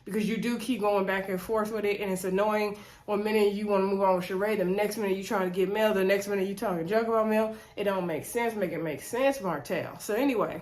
because you do keep going back and forth with it, and it's annoying. One minute you want to move on with Sheree, the next minute you trying to get Mel, the next minute you talking junk about Mel. It don't make sense. Make it make sense, Martel. So anyway.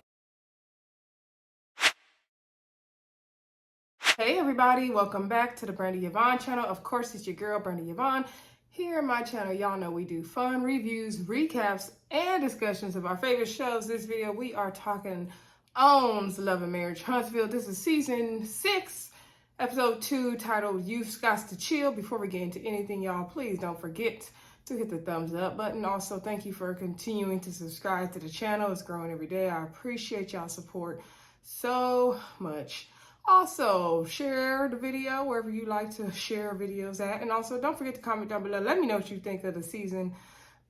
Hey everybody, welcome back to the Brandy Yvonne channel. Of course, it's your girl, Brandy Yvonne. Here on my channel, y'all know we do fun reviews, recaps, and discussions of our favorite shows. This video, we are talking Ohms Love and Marriage Huntsville. This is season 6, episode 2, titled You've Got to Chill. Before we get into anything, y'all, please don't forget to hit the thumbs up button. Also, thank you for continuing to subscribe to the channel. It's growing every day. I appreciate y'all's support so much. Also, share the video wherever you like to share videos at. And also, don't forget to comment down below. Let me know what you think of the season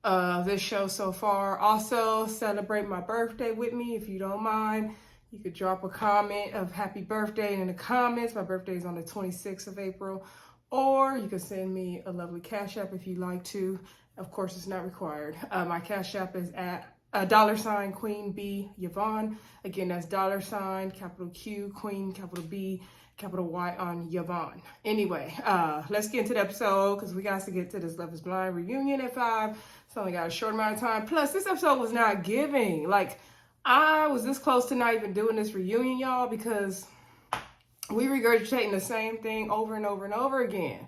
of this show so far. Also, celebrate my birthday with me if you don't mind. You could drop a comment of happy birthday in the comments. My birthday is on the 26th of April. Or you can send me a lovely Cash App if you like to. Of course, it's not required. My Cash App is at $ Queen B Yvonne. Again, that's $ capital Q Queen capital B capital Y on Yvonne. Anyway, let's get into the episode because we got to get to this Love is Blind reunion at 5. It's only got a short amount of time. Plus, this episode was not giving. Like, I was this close to not even doing this reunion, y'all, because we regurgitating the same thing over and over and over again.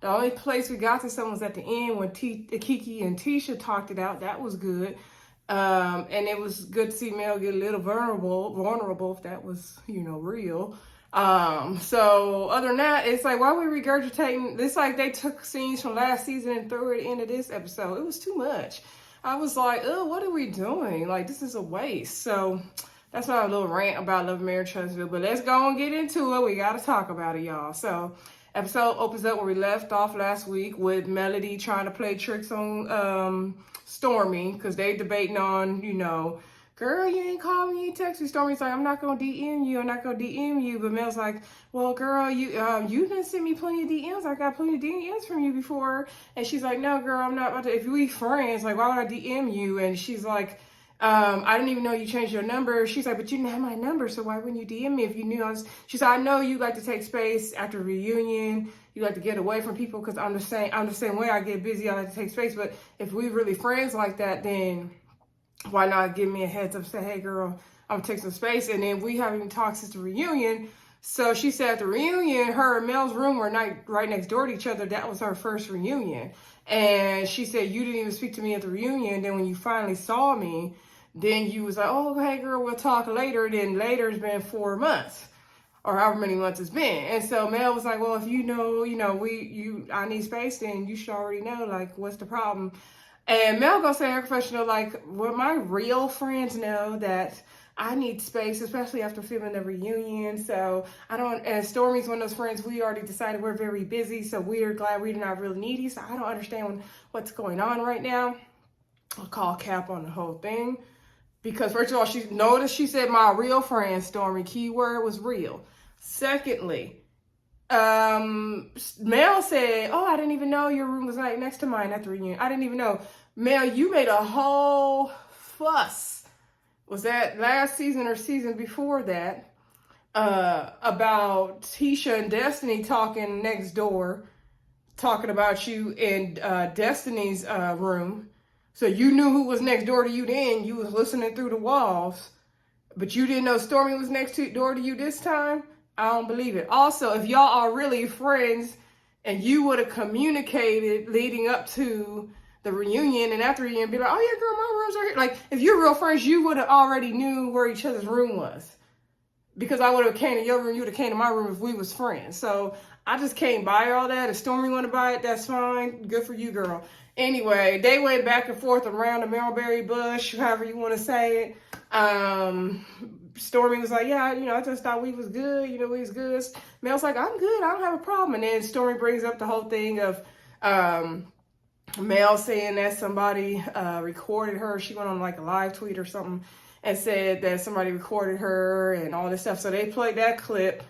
The only place we got to something was at the end when Keke and Tisha talked it out. That was good. And it was good to see Mel get a little vulnerable if that was, real. So other than that, it's like, why are we regurgitating? It's like they took scenes from last season and threw it into this episode. It was too much. I was like, oh, what are we doing? Like, this is a waste. So that's my little rant about Love and Marriage Huntsville. But let's go and get into it. We got to talk about it, y'all. So episode opens up where we left off last week with Melody trying to play tricks on Stormi, because they debating on, girl, you ain't call me, you ain't text me. Stormi's like, I'm not going to DM you. But Mel's like, well, girl, you done sent me plenty of DMs. I got plenty of DMs from you before. And she's like, no, girl, I'm not about to. If we friends, like, why would I DM you? And she's like, I didn't even know you changed your number. She's like, but you didn't have my number, so why wouldn't you DM me if you knew I was? She said, I know you like to take space after a reunion. You like to get away from people because I'm the same way. I get busy. I like to take space. But if we really friends like that, then why not give me a heads up? Say, hey, girl, I'm gonna take some space. And then we haven't even talked since the reunion. So she said at the reunion, her and Mel's room were right next door to each other. That was her first reunion. And she said, you didn't even speak to me at the reunion. Then when you finally saw me, then you was like, oh, hey, girl, we'll talk later. Then later it's been 4 months or however many months it's been. And so Mel was like, well, if I need space, then you should already know, like, what's the problem? And Mel goes to her confessional, like, well, my real friends know that I need space, especially after filming the reunion. So and Stormi's one of those friends, we already decided we're very busy. So we're glad we're not really needy. So I don't understand what's going on right now. I'll call cap on the whole thing. Because first of all, she said my real friend, Stormi, keyword was real. Secondly, Mel said, oh, I didn't even know your room was right next to mine at the reunion. I didn't even know. Mel, you made a whole fuss. Was that last season or season before that? About Tisha and Destiny talking next door, talking about you in Destiny's room. So you knew who was next door to you then. You was listening through the walls. But you didn't know Stormi was next door to you this time? I don't believe it. Also, if y'all are really friends and you would have communicated leading up to the reunion and after the reunion, be like, oh yeah, girl, my room's right here. Like, if you're real friends, you would have already knew where each other's room was. Because I would have came to your room, you would have came to my room if we was friends. So I just can't buy all that. If Stormi want to buy it, that's fine. Good for you, girl. Anyway, they went back and forth around the mulberry bush, however you want to say it. Stormi was like, yeah, I just thought we was good. We was good. Mel's like, I'm good. I don't have a problem. And then Stormi brings up the whole thing of Mel saying that somebody recorded her. She went on like a live tweet or something and said that somebody recorded her and all this stuff. So they played that clip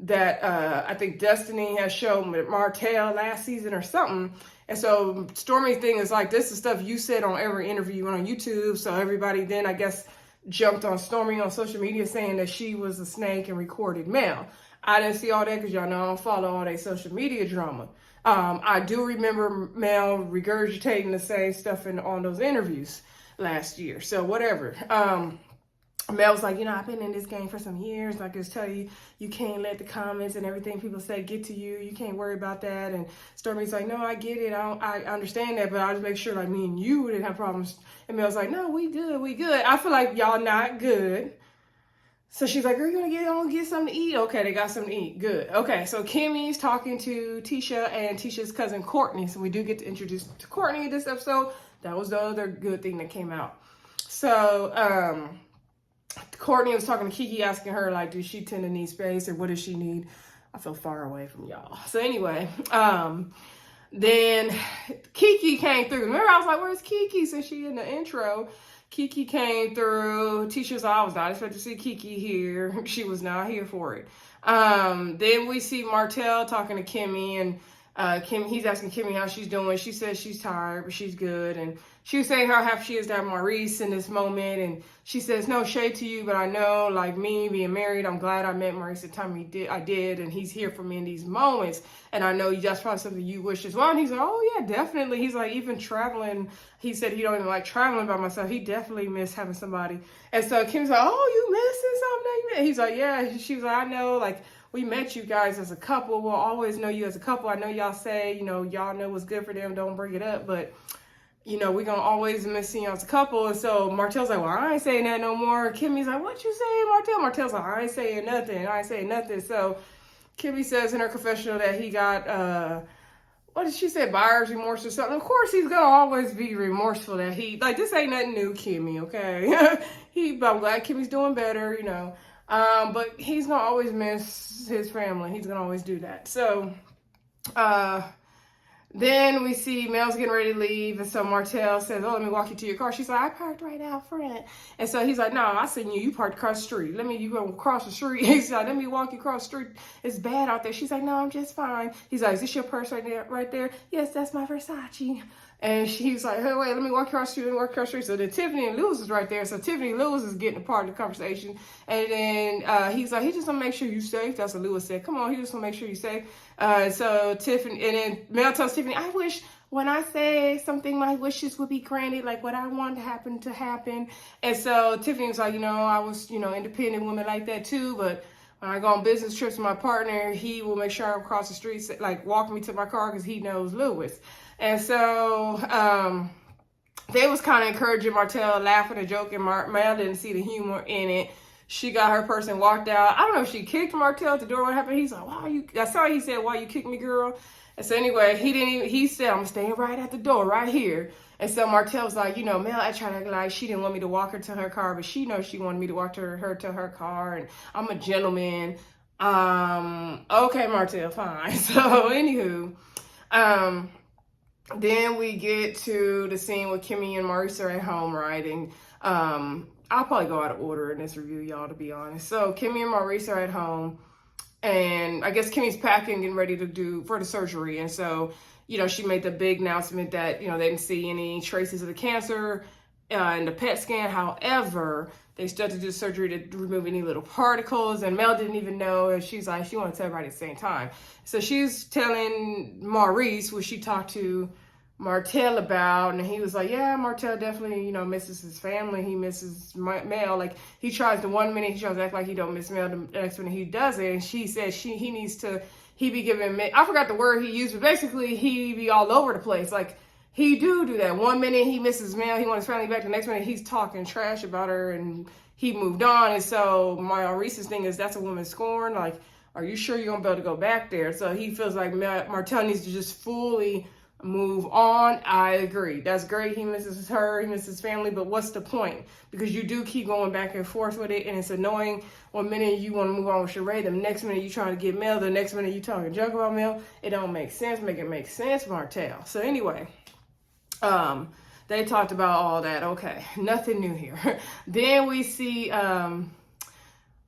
that I think Destiny has shown with Martel last season or something. And so Stormi's thing is like, this is stuff you said on every interview you went on YouTube. So everybody then, I guess, jumped on Stormi on social media saying that she was a snake and recorded Mel. I didn't see all that because y'all know I don't follow all that social media drama. I do remember Mel regurgitating the same stuff on those interviews last year. So whatever. Mel was like, I've been in this game for some years. I just tell you, you can't let the comments and everything people say get to you. You can't worry about that. And Stormi's like, no, I get it. I understand that, but I'll just make sure like me and you didn't have problems. And Mel's like, no, we good. I feel like y'all not good. So she's like, are you gonna get something to eat? Okay, they got something to eat. Good. Okay, so Kimmy's talking to Tisha and Tisha's cousin Courtney. So we do get to introduce to Courtney in this episode. That was the other good thing that came out. So Courtney was talking to Keke, asking her, like, does she tend to need space or what does she need? I feel far away from y'all. So anyway, then Keke came through. Remember, I was like, where's Keke? Since she in the intro, Keke came through. Tisha's I was not expecting to see Keke here. She was not here for it. Then we see Martel talking to Kimmy, and he's asking Kimmy how she's doing. She says she's tired, but she's good. And she was saying how happy she is to have Maurice in this moment. And she says, no shade to you, but I know, like me being married, I'm glad I met Maurice the time I did. And he's here for me in these moments. And I know that's probably something you wish as well. And he's like, oh, yeah, definitely. He's like, even traveling, he said he don't even like traveling by myself. He definitely missed having somebody. And so Kim's like, oh, you missing something? He's like, yeah. She was like, I know, like, we met you guys as a couple. We'll always know you as a couple. I know y'all say, y'all know what's good for them. Don't bring it up. But, we're going to always miss seeing y'all as a couple. And so Martel's like, well, I ain't saying that no more. Kimmy's like, what you saying, Martel? Martel's like, I ain't saying nothing. So Kimmy says in her confessional that he got, what did she say, buyer's remorse or something? Of course, he's going to always be remorseful that this ain't nothing new, Kimmy, okay? But I'm glad Kimmy's doing better, but he's going to always miss his family. He's going to always do that. So, then we see Mel's getting ready to leave. And so Martel says, oh, let me walk you to your car. She's like, I parked right out front. And so he's like, no, I seen you. You parked across the street. You go across the street. He's like, let me walk you across the street. It's bad out there. She's like, no, I'm just fine. He's like, is this your purse right there? Yes, that's my Versace. And she's like, hey, wait, let me walk across the street. So then Tiffany and Lewis is right there. So Tiffany and Lewis is getting a part of the conversation. And then he's like, he just want to make sure you're safe. That's what Lewis said. Come on, he just want to make sure you're safe. So Tiffany, and then Mel tells Tiffany, I wish when I say something, my wishes would be granted, like what I want to happen. And so Tiffany was like, I was, independent woman like that too. But when I go on business trips with my partner, he will make sure I'm across the street, like walking me to my car because he knows Lewis. And so they was kind of encouraging Martel, laughing and joking. Mel didn't see the humor in it. She got her purse and walked out. I don't know if she kicked Martel at the door. What happened? He's like, I saw he said, why you kicked me, girl? And so anyway, he said, I'm staying right at the door, right here. And so Martel was like, Mel, I tried to act like she didn't want me to walk her to her car, but she knows she wanted me to walk her to her car. And I'm a gentleman. Okay, Martel, fine. So anywho, then we get to the scene with Kimmy and Maurice are at home, right? And I'll probably go out of order in this review, y'all, to be honest. So Kimmy and Maurice are at home, and I guess Kimmy's packing, getting ready to do for the surgery. And so, she made the big announcement that, they didn't see any traces of the cancer in the PET scan. However, they started to do surgery to remove any little particles, and Mel didn't even know. And she's like, she wanted to tell everybody at the same time. So she's telling Maurice what she talked to Martel about, and he was like, yeah, Martel definitely, misses his family. He misses Mel. Like, he tries to one minute, he tries to act like he don't miss Mel, the next minute he doesn't. And she says he be giving, I forgot the word he used, but basically he be all over the place. Like, he do that. One minute he misses Mel, he wants his family back. The next minute he's talking trash about her, and he moved on. And so Maurice's thing is, that's a woman scorned. Like, are you sure you're gonna be able to go back there? So he feels like Martel needs to just fully move on. I agree. That's great. He misses her, he misses his family, but what's the point? Because you do keep going back and forth with it, and it's annoying. One minute you want to move on with Sheree, the next minute you trying to get Mel, the next minute you talking junk about Mel. It don't make sense. Make it make sense, Martel. So anyway, they talked about all that. Okay, nothing new here. Then we see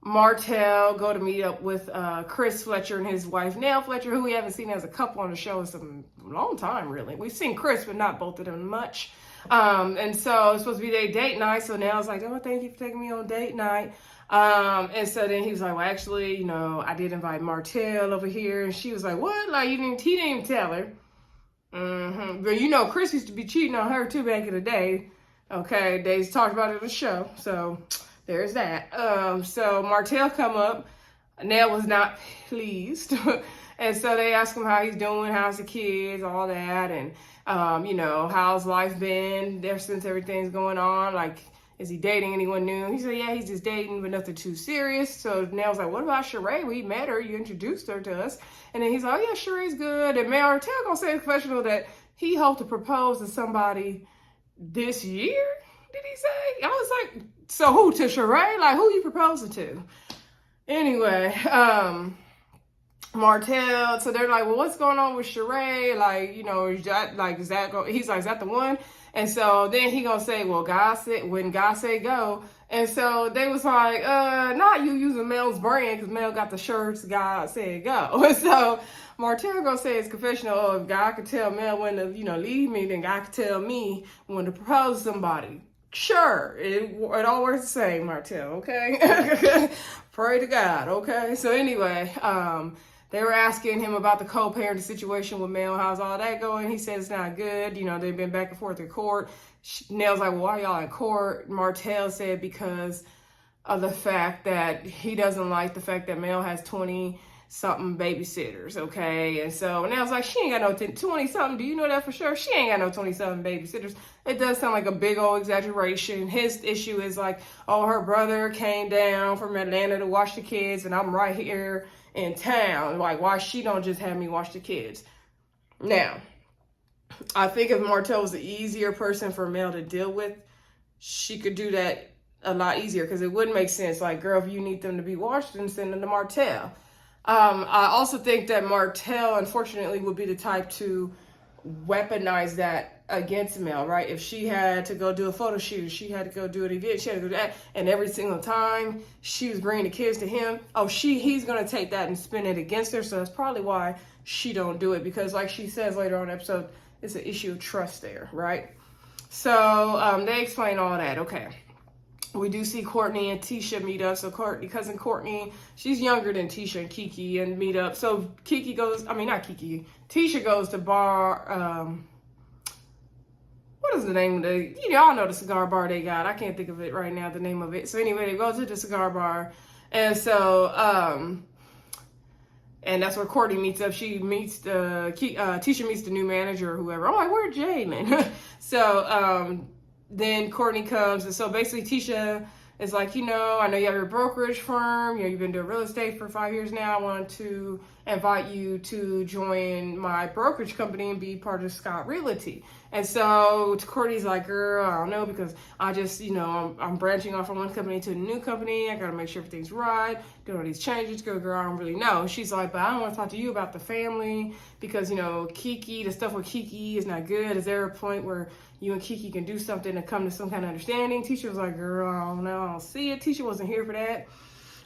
Martel go to meet up with Chris Fletcher and his wife, Neil Fletcher, who we haven't seen as a couple on the show in some long time, really. We've seen Chris, but not both of them much. And so it's supposed to be their date night. So Neil's like, oh, thank you for taking me on date night. And so then he was like, well, actually, you know, I did invite Martel over here. And she was like, what? Like, he didn't even tell her. But you know, Chris used to be cheating on her too back in the day. Okay, they talked about it on the show. So there's that. So Martel come up. Nell was not pleased. And so they asked him how he's doing, how's the kids, all that. And, you know, how's life been there since everything's going on? Like, is he dating anyone new? He said, yeah, he's just dating, but nothing too serious. So Nell's like, what about Sheree? We met her. You introduced her to us. And then he's like, oh, yeah, Sheree's good. And Martel gonna say in the confessional that he hoped to propose to somebody this year, did he say? I was like, so who, to Sheree? Like, who you proposing to? Anyway, Martel, so they're like, well, what's going on with Sheree? Like, you know, is that, like, is that he's like, is that the one? And so then he gonna say, well, God said, when God said go. And so they was like, not you using Mel's brand, because Mel got the shirts, God said go. And so Martel gonna say his confessional, oh, if God could tell Mel when to, you know, leave me, then God could tell me when to propose to somebody. Sure, it all works the same, Martel, okay? Pray to God, okay? So anyway, they were asking him about the co-parenting situation with Mel. How's all that going? He said it's not good. You know, they've been back and forth in court. Nell's like, well, why y'all in court? Martel said because of the fact that he doesn't like the fact that Mel has 20-something babysitters, okay? And so Nell's like, she ain't got no 20-something. Do you know that for sure? She ain't got no 20-something babysitters. It does sound like a big old exaggeration. His issue is like, oh, her brother came down from Atlanta to watch the kids, and I'm right here in town. Like, why she don't just have me watch the kids? Now, I think if Martel was the easier person for Mel to deal with, she could do that a lot easier, because it wouldn't make sense. Like, girl, if you need them to be watched, then send them to Martel. I also think that Martel, unfortunately, would be the type to weaponize that against Mel, right? If she had to go do a photo shoot, she had to go do an event, she had to do that, and every single time she was bringing the kids to him, oh, he's gonna take that and spin it against her. So that's probably why she don't do it, because like she says later on in the episode, it's an issue of trust there, right? So they explain all that. Okay, we do see Courtney and Tisha meet up. So cousin Courtney, she's younger than Tisha and Keke, and meet up. So Tisha goes to bar, what is the name of the, you know, y'all know the cigar bar they got. I can't think of it right now, the name of it. So anyway, they go to the cigar bar. And so, and that's where Courtney meets up. She meets Tisha meets the new manager or whoever. I'm like, where's Jalen? So, then Courtney comes, and so basically Tisha is like, you know, I know you have your brokerage firm, you know, you've been doing real estate for 5 years now. I wanted to invite you to join my brokerage company and be part of Scott Realty. And so Courtney's like, girl, I don't know, because I just, you know, I'm branching off from one company to a new company. I got to make sure everything's right, doing all these changes. Girl, I don't really know. She's like, but I don't want to talk to you about the family, because, you know, Keke, the stuff with Keke is not good. Is there a point where you and Keke can do something to come to some kind of understanding? Tisha was like, girl, I don't know, I don't see it. Tisha wasn't here for that.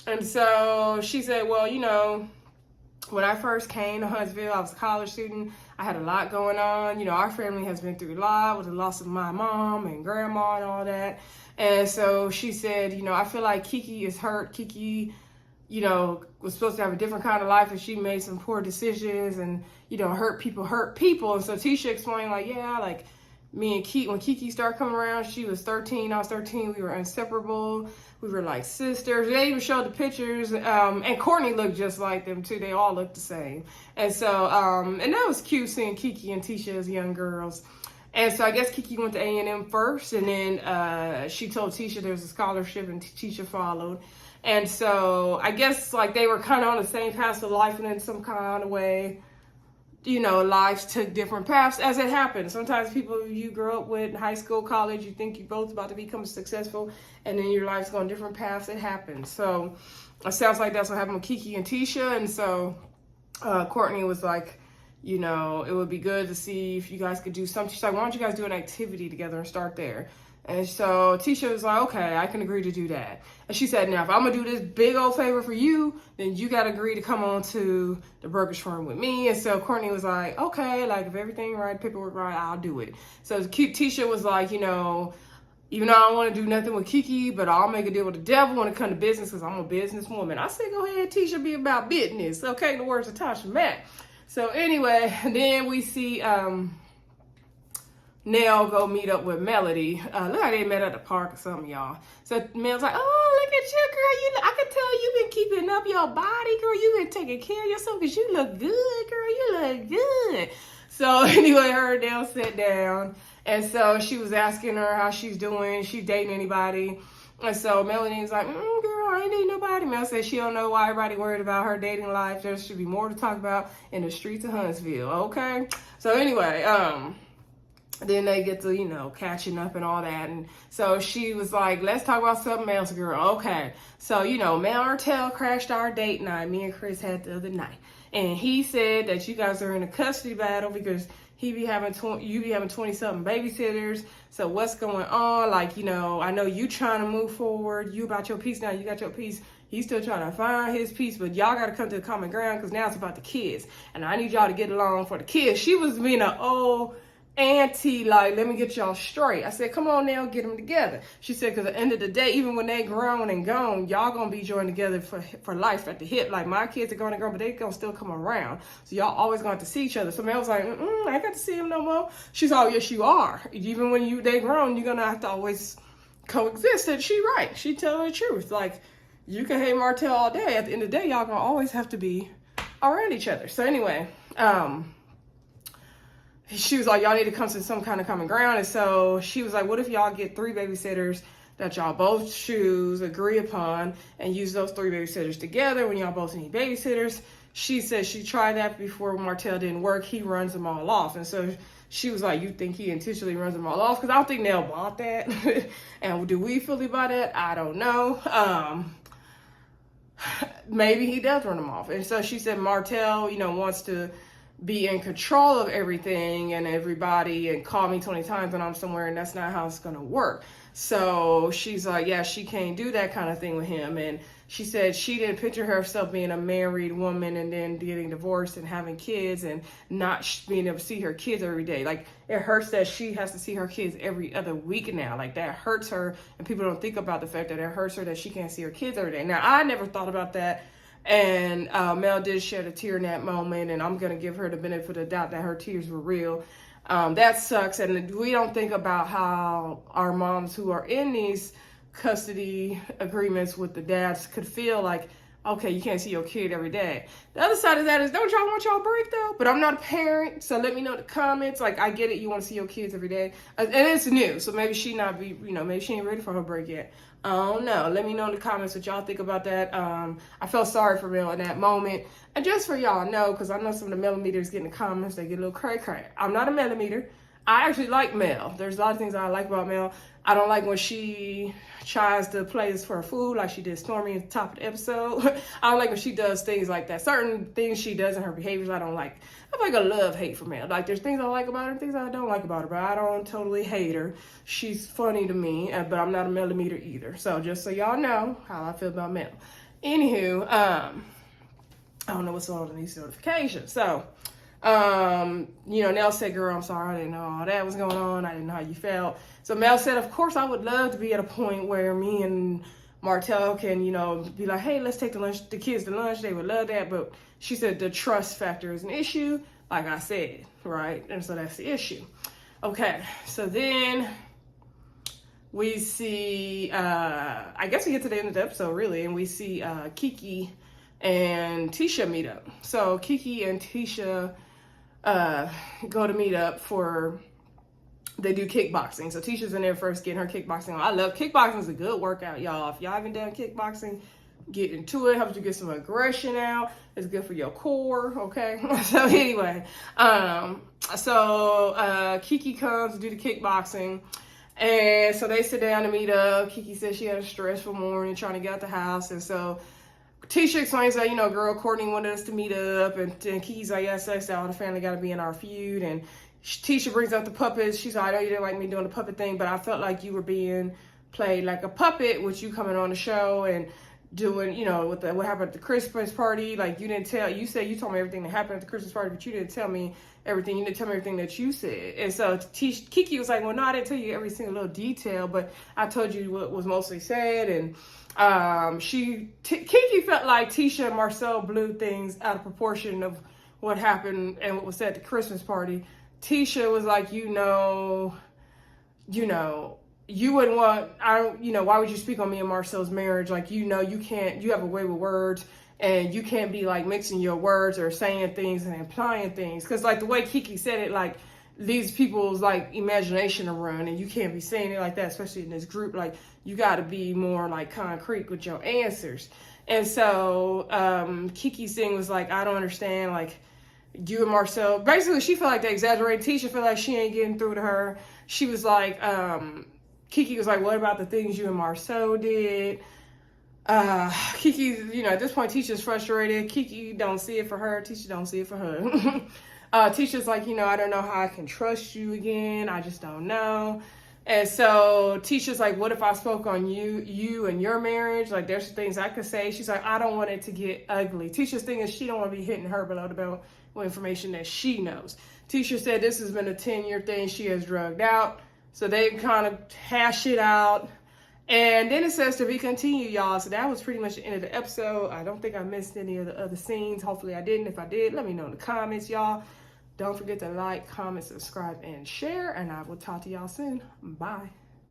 And so she said, well, you know, when I first came to Huntsville, I was a college student. I had a lot going on. You know, our family has been through a lot with the loss of my mom and grandma and all that. And so she said, you know, I feel like Keke is hurt. Keke, you know, was supposed to have a different kind of life, and she made some poor decisions, and, you know, hurt people. And so Tisha explained, like, yeah, like, me and Keke, when Keke started coming around, she was 13, I was 13, we were inseparable, we were like sisters. They even showed the pictures, and Courtney looked just like them too, they all looked the same. And so, and that was cute seeing Keke and Tisha as young girls. And so I guess Keke went to A&M first, and then she told Tisha there was a scholarship, and Tisha followed. And so I guess like they were kind of on the same path of life, and in some kind of way, you know, lives took different paths as it happens. Sometimes people you grow up with in high school, college, you think you're both about to become successful, and then your life's going different paths. It happens. So it sounds like that's what happened with Keke and Tisha. And so Courtney was like, you know, it would be good to see if you guys could do something. She's like, why don't you guys do an activity together and start there? And so Tisha was like, okay, I can agree to do that. And she said, now, if I'm going to do this big old favor for you, then you got to agree to come on to the brokerage firm with me. And so Courtney was like, okay, like if everything right, paperwork right, I'll do it. So Tisha was like, you know, even though I don't want to do nothing with Keke, but I'll make a deal with the devil when it comes to business because I'm a businesswoman. I said, go ahead, Tisha, be about business. Okay, the words of Tasha Mack. So anyway, then we see Nell go meet up with Melody. Look like they met at the park or something, y'all. So Mel's like, oh, look at you, girl. I can tell you've been keeping up your body, girl. You've been taking care of yourself because you look good, girl. You look good. So anyway, her and Nell sat down. And so she was asking her how she's doing. She dating anybody. And so Melanie's like, girl, I ain't dating nobody. Mel said she don't know why everybody worried about her dating life. There should be more to talk about in the streets of Huntsville, okay? So anyway, then they get to, you know, catching up and all that. And so she was like, let's talk about something else, girl. Okay. So, you know, Martel crashed our date night me and Chris had the other night. And he said that you guys are in a custody battle because you be having 20-something babysitters. So what's going on? Like, you know, I know you trying to move forward. You about your peace now. You got your peace. He's still trying to find his peace, but y'all got to come to the common ground because now it's about the kids. And I need y'all to get along for the kids. She was being an old auntie, like, let me get y'all straight. I said, come on now, get them together. She said, because at the end of the day, even when they grown and gone, y'all gonna be joined together for life at the hip. Like, my kids are going to grow, but they gonna still come around. So y'all always gonna have to see each other. So Mel was like, I ain't got to see him no more. She's like, oh, yes, you are. Even when they grown, you're gonna have to always coexist. And she right. She telling the truth. Like, you can hate Martel all day. At the end of the day, y'all gonna always have to be around each other. So anyway, she was like, y'all need to come to some kind of common ground. And so she was like, what if y'all get 3 babysitters that y'all both choose, agree upon, and use those 3 babysitters together when y'all both need babysitters? She said she tried that before. Martel didn't work. He runs them all off. And so she was like, you think he intentionally runs them all off? Because I don't think they'll want that. And do we fully buy that? I don't know. Maybe he does run them off. And so she said Martel, you know, wants to be in control of everything and everybody and call me 20 times when I'm somewhere, and that's not how it's gonna work. So she's like, yeah, she can't do that kind of thing with him. And she said she didn't picture herself being a married woman and then getting divorced and having kids and not being able to see her kids every day. Like, it hurts that she has to see her kids every other week now. Like, that hurts her, and people don't think about the fact that it hurts her that she can't see her kids every day. Now, I never thought about that. And Mel did shed a tear in that moment, and I'm going to give her the benefit of the doubt that her tears were real. That sucks, and we don't think about how our moms who are in these custody agreements with the dads could feel like, okay, you can't see your kid every day. The other side of that is, don't y'all want y'all break though? But I'm not a parent, so let me know in the comments. Like, I get it, you want to see your kids every day, and it's new, so maybe she not be, you know, maybe she ain't ready for her break yet. I don't know. Let me know in the comments what y'all think about that. I felt sorry for Mel in that moment, and just for y'all know, because I know some of the millimeters get in the comments, they get a little cray. I'm not a millimeter. I actually like Mel. There's a lot of things I like about Mel. I don't like when she tries to play this for her food, like she did Stormi at the top of the episode. I don't like when she does things like that. Certain things she does in her behaviors I don't like. I have like a love-hate for Mel. Like, there's things I like about her and things I don't like about her, but I don't totally hate her. She's funny to me, but I'm not a millimeter either. So just so y'all know how I feel about Mel. Anywho, I don't know what's on these notifications. So, you know, Nell said, girl, I'm sorry, I didn't know all that was going on. I didn't know how you felt. So Mel said, of course, I would love to be at a point where me and Martel can, you know, be like, hey, let's take the kids to lunch. They would love that. But she said the trust factor is an issue, like I said, right? And so that's the issue. Okay, so then we see, I guess we get to the end of the episode, really, and we see Keke and Tisha meet up. So Keke and Tisha go to meet up they do kickboxing. So Tisha's in there first getting her kickboxing on. I love kickboxing. It's a good workout, y'all. If y'all haven't done kickboxing, get into it. Helps you get some aggression out. It's good for your core, okay? So anyway, Keke comes to do the kickboxing. And so they sit down to meet up. Keke said she had a stressful morning trying to get out the house. And so Tisha explains that, you know, girl, Courtney wanted us to meet up. And Keke's like, yes, that's all the family got to be in our feud. And Tisha brings up the puppets. She's like, I know you didn't like me doing the puppet thing, but I felt like you were being played like a puppet with you coming on the show. And doing, you know, with what happened at the Christmas party. Like, you didn't tell, you said you told me everything that happened at the Christmas party, but you didn't tell me everything. You didn't tell me everything that you said. And so Keke was like, well, no, I didn't tell you every single little detail, but I told you what was mostly said. And Keke felt like Tisha and Marcel blew things out of proportion of what happened and what was said at the Christmas party. Tisha was like, you wouldn't want, why would you speak on me and Marcel's marriage? Like, you can't, you have a way with words, and you can't be like mixing your words or saying things and implying things. Cause like the way Keke said it, like leaves people's like imagination to run, and you can't be saying it like that, especially in this group. Like, you got to be more like concrete with your answers. And so Keke's thing was like, I don't understand, like, you and Marcel, basically she felt like they exaggerated. Tisha felt like she ain't getting through to her. She was like, Keke was like, what about the things you and Marcel did? Keke, at this point, Tisha's frustrated. Keke don't see it for her. Tisha don't see it for her. Tisha's like, I don't know how I can trust you again. I just don't know. And so Tisha's like, what if I spoke on you and your marriage? Like, there's things I could say. She's like, I don't want it to get ugly. Tisha's thing is she don't want to be hitting her below the belt with information that she knows. Tisha said this has been a 10-year thing she has drugged out. So they kind of hash it out. And then it says to be continued, y'all. So that was pretty much the end of the episode. I don't think I missed any of the other scenes. Hopefully I didn't. If I did, let me know in the comments, y'all. Don't forget to like, comment, subscribe, and share. And I will talk to y'all soon. Bye.